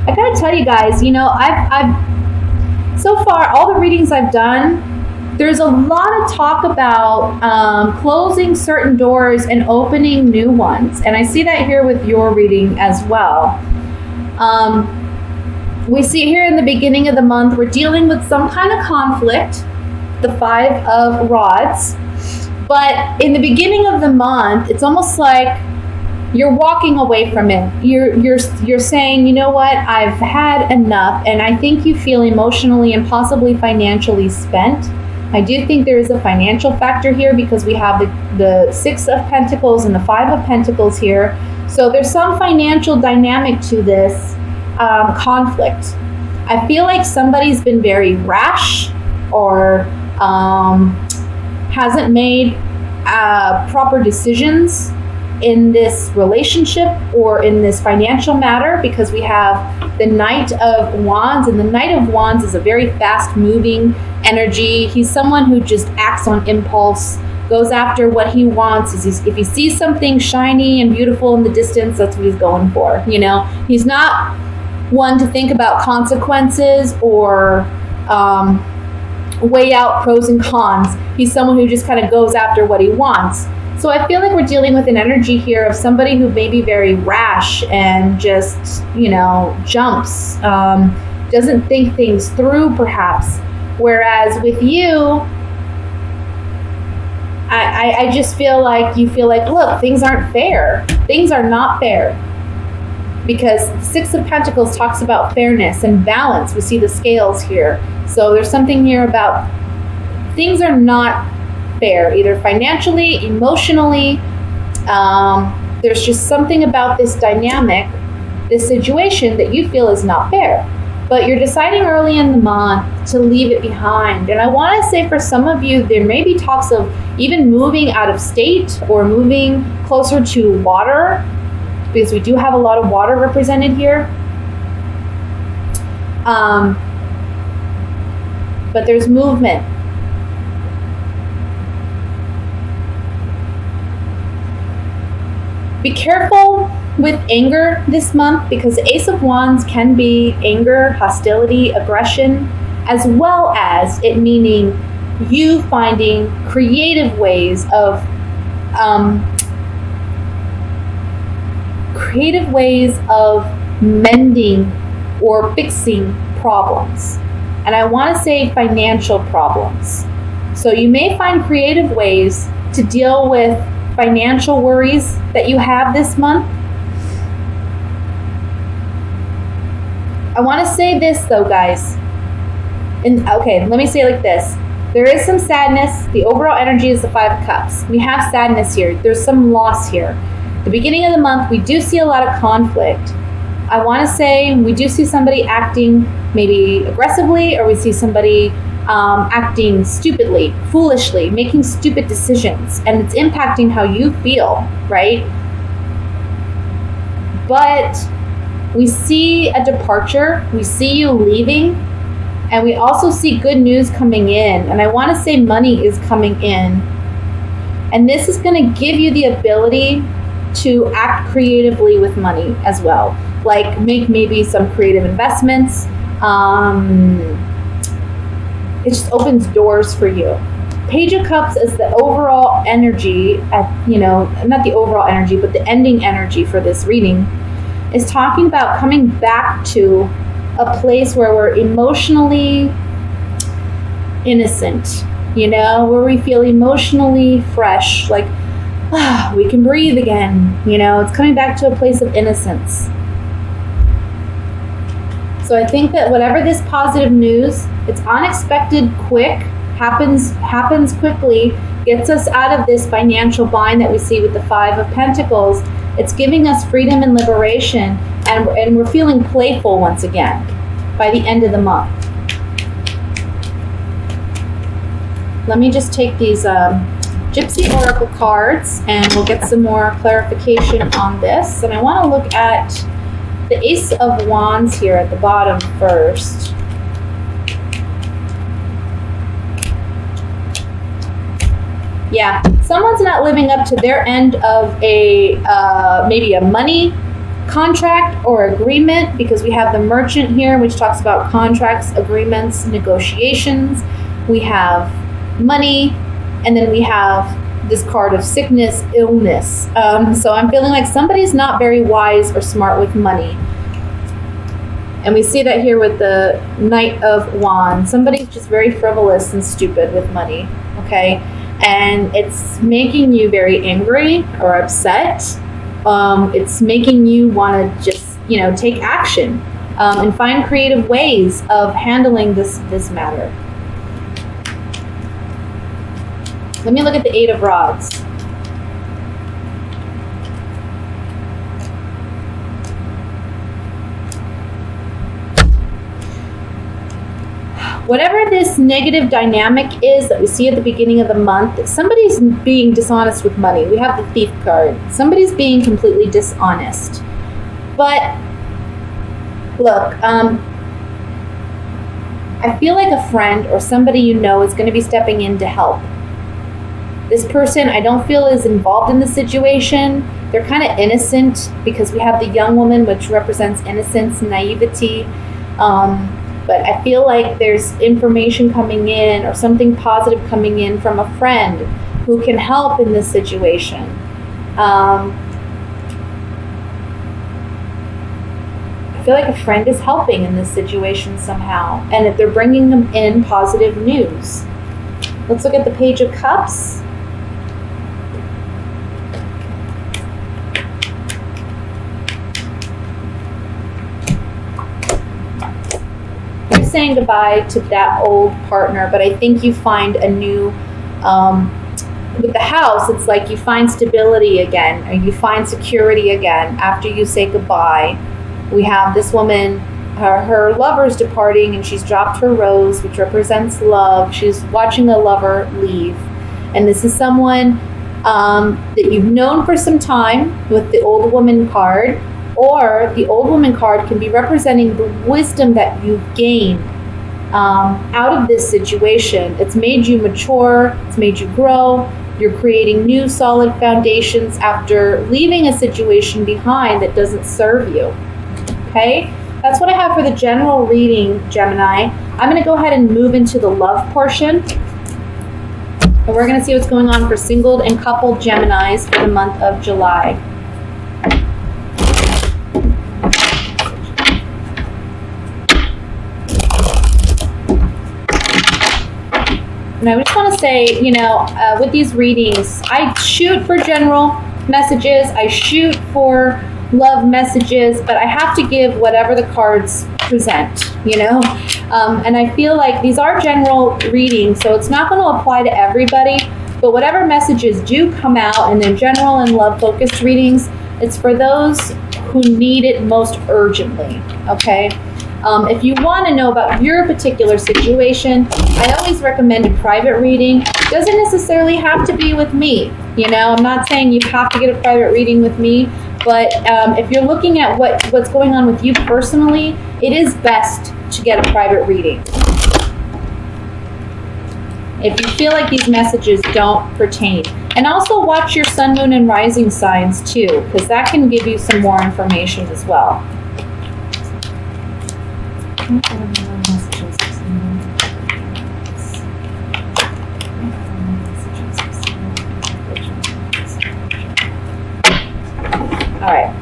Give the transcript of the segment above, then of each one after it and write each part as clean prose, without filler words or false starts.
I gotta tell you guys, I've so far all the readings I've done, there's a lot of talk about closing certain doors and opening new ones, and I see that here with your reading as well. We see here in the beginning of the month, we're dealing with some kind of conflict, the Five of Rods. But in the beginning of the month, it's almost like you're walking away from it. You're saying, you know what, I've had enough, and I think you feel emotionally and possibly financially spent. I do think there is a financial factor here because we have the Six of Pentacles and the Five of Pentacles here. So there's some financial dynamic to this conflict. I feel like somebody's been very rash or hasn't made proper decisions in this relationship or in this financial matter, because we have the Knight of Wands, and the Knight of Wands is a very fast moving energy. He's someone who just acts on impulse, goes after what he wants. If he sees something shiny and beautiful in the distance, that's what he's going for. He's not one to think about consequences or weigh out pros and cons. He's someone who just kind of goes after what he wants. So I feel like we're dealing with an energy here of somebody who may be very rash and just, jumps, doesn't think things through perhaps. Whereas with you, I just feel like you feel like, look, things aren't fair. Things are not fair. Because the Six of Pentacles talks about fairness and balance. We see the scales here. So there's something here about things are not fair, either financially, emotionally. There's just something about this dynamic, this situation that you feel is not fair. But you're deciding early in the month to leave it behind. And I want to say for some of you, there may be talks of even moving out of state or moving closer to water, because we do have a lot of water represented here. But there's movement. Be careful with anger this month, because the Ace of Wands can be anger, hostility, aggression, as well as it meaning you finding creative ways of mending or fixing problems. And I want to say financial problems. So you may find creative ways to deal with financial worries that you have this month. I want to say this though, guys. Okay, let me say it like this. There is some sadness. The overall energy is the Five of Cups. We have sadness here. There's some loss here. The beginning of the month, we do see a lot of conflict. I want to say we do see somebody acting maybe aggressively, or we see somebody acting stupidly, foolishly, making stupid decisions, and it's impacting how you feel, right? But we see a departure, we see you leaving, and we also see good news coming in. And I want to say money is coming in. And this is going to give you the ability to act creatively with money as well. Like make maybe some creative investments. It just opens doors for you. Page of Cups is the overall energy, not the overall energy, but the ending energy for this reading, is talking about coming back to a place where we're emotionally innocent, where we feel emotionally fresh, like, we can breathe again, it's coming back to a place of innocence. So I think that whatever this positive news, it's unexpected, quick, happens quickly, gets us out of this financial bind that we see with the Five of Pentacles. It's giving us freedom and liberation, and we're feeling playful once again by the end of the month. Let me just take these Gypsy Oracle cards, and we'll get some more clarification on this. And I want to look at the Ace of Wands here at the bottom first. Yeah, someone's not living up to their end of maybe a money contract or agreement, because we have the Merchant here, which talks about contracts, agreements, negotiations. We have money, and then we have this card of sickness, illness. So I'm feeling like somebody's not very wise or smart with money. And we see that here with the Knight of Wands. Somebody's just very frivolous and stupid with money, okay? And it's making you very angry or upset. It's making you want to just, take action and find creative ways of handling this matter. Let me look at the Eight of Rods. Whatever this negative dynamic is that we see at the beginning of the month, somebody's being dishonest with money. We have the Thief card. Somebody's being completely dishonest. But look, I feel like a friend or somebody you know is going to be stepping in to help. This person I don't feel is involved in the situation. They're kind of innocent because we have the young woman, which represents innocence, naivety. But I feel like there's information coming in or something positive coming in from a friend who can help in this situation. I feel like a friend is helping in this situation somehow, and if they're bringing them in positive news. Let's look at the Page of Cups. You're saying goodbye to that old partner, but I think you find a new, with the House, it's like you find stability again, or you find security again after you say goodbye. We have this woman, her lover's departing, and she's dropped her rose, which represents love. She's watching a lover leave. And this is someone that you've known for some time with the old woman card, or the old woman card can be representing the wisdom that you've gained out of this situation. It's made you mature, it's made you grow. You're creating new solid foundations after leaving a situation behind that doesn't serve you. Okay? That's what I have for the general reading, Gemini. I'm going to go ahead and move into the love portion. And we're going to see what's going on for singled and coupled Geminis for the month of July. And I just want to say, with these readings, I shoot for general messages. I shoot for love messages, but I have to give whatever the cards present, and I feel like these are general readings, so it's not going to apply to everybody, but whatever messages do come out in their general and love focused readings, it's for those who need it most urgently. Okay. If you want to know about your particular situation, I always recommend a private reading. It doesn't necessarily have to be with me. I'm not saying you have to get a private reading with me, but if you're looking at what's going on with you personally, it is best to get a private reading. If you feel like these messages don't pertain. And also watch your sun, moon, and rising signs too, because that can give you some more information as well. All right,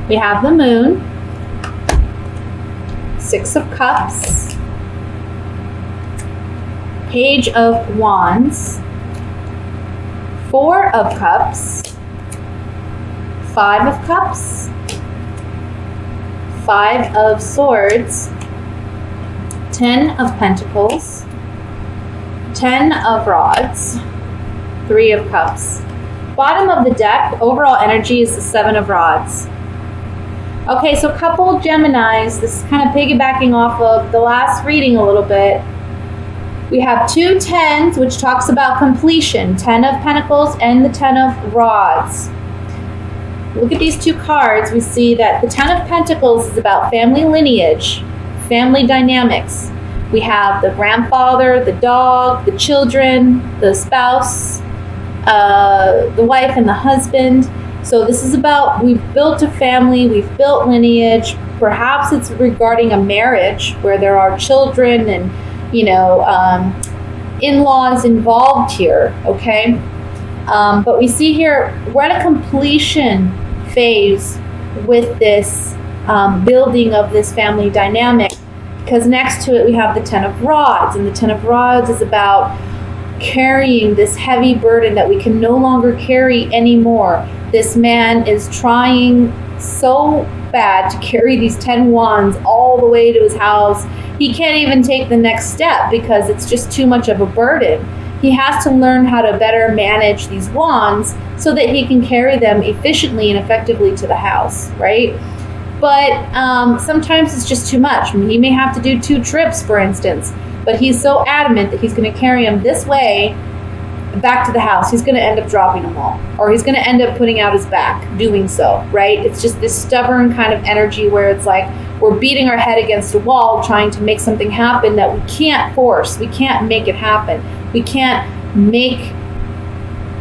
we have the Moon, Six of Cups, Page of Wands, Four of Cups, Five of Cups, Five of Swords, 10 of Pentacles, 10 of Rods, 3 of Cups. Bottom of the deck, overall energy is the 7 of Rods. Okay, so couple Geminis, this is kind of piggybacking off of the last reading a little bit. We have 2 tens, which talks about completion, 10 of Pentacles and the 10 of Rods. Look at these 2 cards. We see that the 10 of Pentacles is about family lineage, family dynamics. We have the grandfather, the dog, the children, the spouse, the wife and the husband. So this is about, we've built a family, we've built lineage. Perhaps it's regarding a marriage where there are children and, in-laws involved here, okay? But we see here, we're at a completion phase with this building of this family dynamic, because next to it we have the Ten of Rods, and the Ten of Rods is about carrying this heavy burden that we can no longer carry anymore. This man is trying so bad to carry these 10 wands all the way to his house. He can't even take the next step because it's just too much of a burden. He has to learn how to better manage these wands so that he can carry them efficiently and effectively to the house, right? But sometimes it's just too much. I mean, he may have to do 2 trips, for instance, but he's so adamant that he's going to carry them this way back to the house. He's going to end up dropping them all, or he's going to end up putting out his back doing so, right? It's just this stubborn kind of energy where it's like we're beating our head against a wall trying to make something happen that we can't force. We can't make it happen. We can't make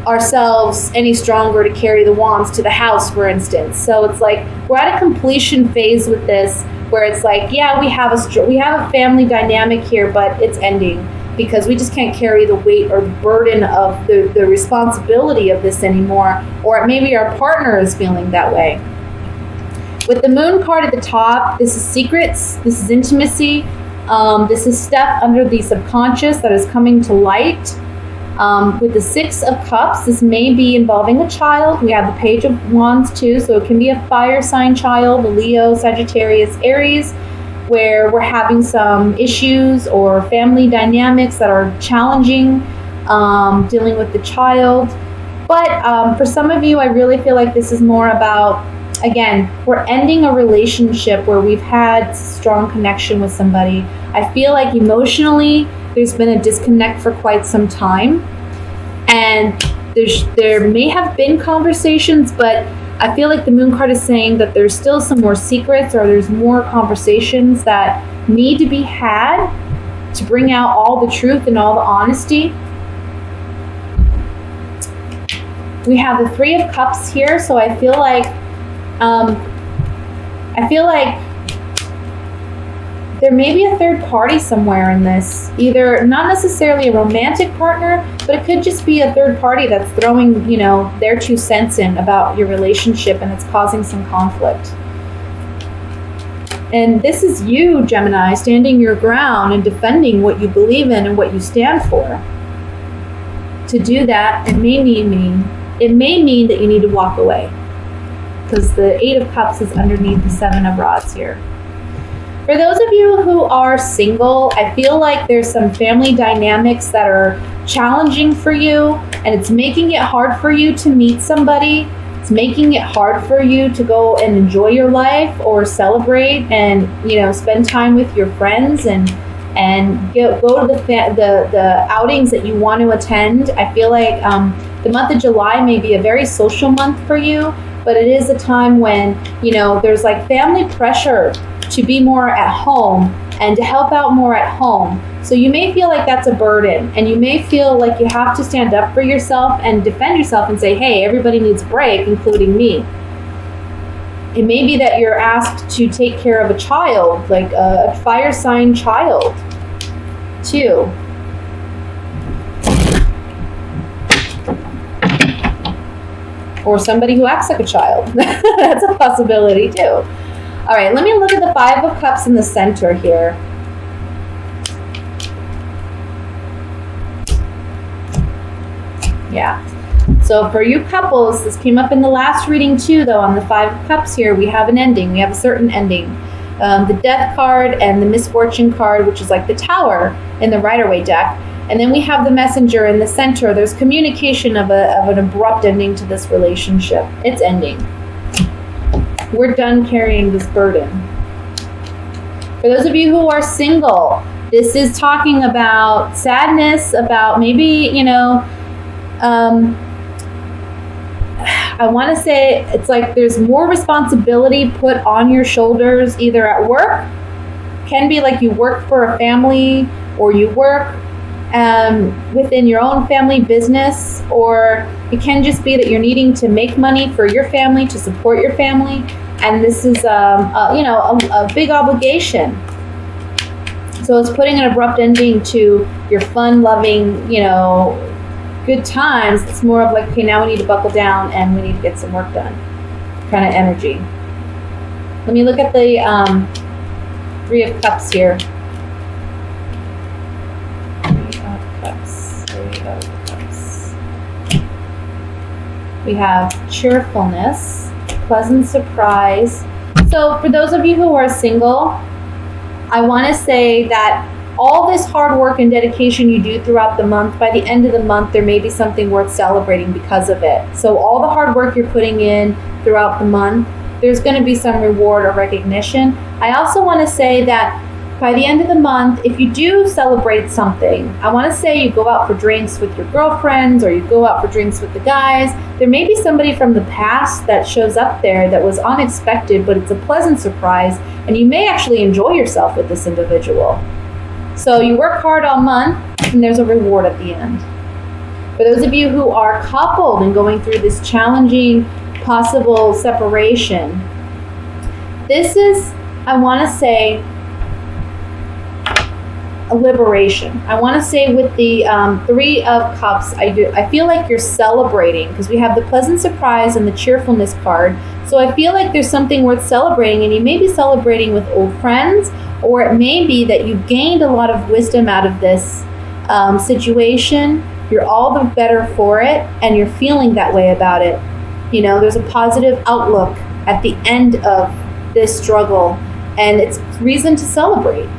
ourselves any stronger to carry the wands to the house, for instance. So it's like we're at a completion phase with this, where it's like, yeah, we have a family dynamic here, but it's ending because we just can't carry the weight or the burden of the responsibility of this anymore, or maybe our partner is feeling that way. With the Moon card at the top, this is secrets, this is intimacy, this is stuff under the subconscious that is coming to light. With the Six of Cups, this may be involving a child. We have the Page of Wands too, so it can be a fire sign child, a Leo, Sagittarius, Aries, where we're having some issues or family dynamics that are challenging, dealing with the child. But for some of you, I really feel like this is more about, again, we're ending a relationship where we've had strong connection with somebody. I feel like emotionally, there's been a disconnect for quite some time, and there may have been conversations, but I feel like the Moon card is saying that there's still some more secrets, or there's more conversations that need to be had to bring out all the truth and all the honesty. We have the Three of Cups here, so I feel like there may be a third party somewhere in this, either not necessarily a romantic partner, but it could just be a third party that's throwing, their 2 cents in about your relationship, and it's causing some conflict. And this is you, Gemini, standing your ground and defending what you believe in and what you stand for. To do that, it may mean that you need to walk away, because the Eight of Cups is underneath the Seven of Rods here. For those of you who are single, I feel like there's some family dynamics that are challenging for you, and it's making it hard for you to meet somebody. It's making it hard for you to go and enjoy your life or celebrate and, spend time with your friends and go to the outings that you want to attend. I feel like the month of July may be a very social month for you, but it is a time when, there's like family pressure to be more at home and to help out more at home. So you may feel like that's a burden, and you may feel like you have to stand up for yourself and defend yourself and say, hey, everybody needs a break, including me. It may be that you're asked to take care of a child, like a fire sign child, too. Or somebody who acts like a child. That's a possibility, too. All right, let me look at the Five of Cups in the center here. Yeah. So for you couples, this came up in the last reading too, though. On the Five of Cups here, we have an ending. We have a certain ending. The Death card and the Misfortune card, which is like the Tower in the Rider-Waite deck. And then we have the Messenger in the center. There's communication of an abrupt ending to this relationship. It's ending. We're done carrying this burden. For those of you who are single, this is talking about sadness, about maybe, I want to say it's like there's more responsibility put on your shoulders, either at work, can be like you work for a family, or you work within your own family business, or it can just be that you're needing to make money for your family, to support your family, and this is a big obligation. So it's putting an abrupt ending to your fun-loving, good times. It's more of like, okay, now we need to buckle down and we need to get some work done kind of energy. Let me look at the Three of Cups here. Three of Cups. We have cheerfulness, pleasant surprise. So for those of you who are single, I want to say that all this hard work and dedication you do throughout the month, by the end of the month, there may be something worth celebrating because of it. So all the hard work you're putting in throughout the month, there's going to be some reward or recognition. I also want to say that by the end of the month, if you do celebrate something, I want to say you go out for drinks with your girlfriends, or you go out for drinks with the guys. There may be somebody from the past that shows up there that was unexpected, but it's a pleasant surprise, and you may actually enjoy yourself with this individual. So you work hard all month, and there's a reward at the end. For those of you who are coupled and going through this challenging possible separation, this is, I want to say, a liberation. I want to say with the Three of Cups, I feel like you're celebrating, because we have the pleasant surprise and the cheerfulness card. So I feel like there's something worth celebrating, and you may be celebrating with old friends, or it may be that you've gained a lot of wisdom out of this situation. You're all the better for it, and you're feeling that way about it. There's a positive outlook at the end of this struggle, and it's reason to celebrate.